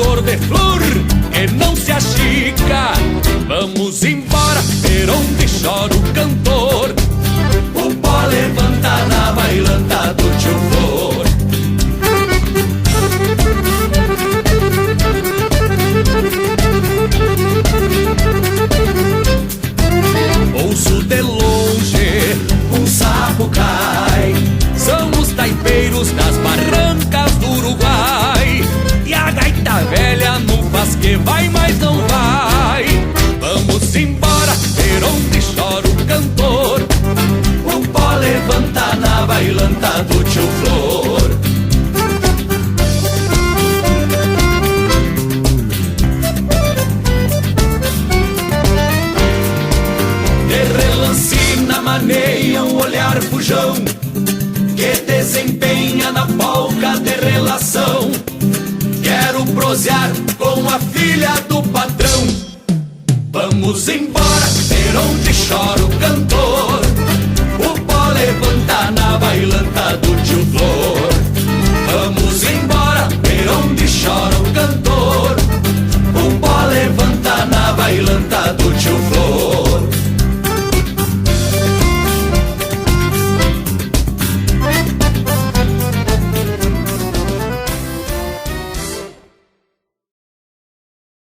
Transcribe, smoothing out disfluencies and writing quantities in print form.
trovador de flor que não se achica. Vamos embora, ver onde chora o cantor. O pó levanta na bailanta do tio Flor. Ouço de longe um sapo cai. São os taipeiros das barrancas do Uruguai. E a gaita velha não faz que vai, mas não vai. Vamos embora, ver onde chora o cantor. O pó levanta na bailanta do tio Flor. De relancina maneia um olhar fujão que desempenha na polca de relação. Quero prosear com a filha do patrão. Vamos embora, ver onde chora o cantor.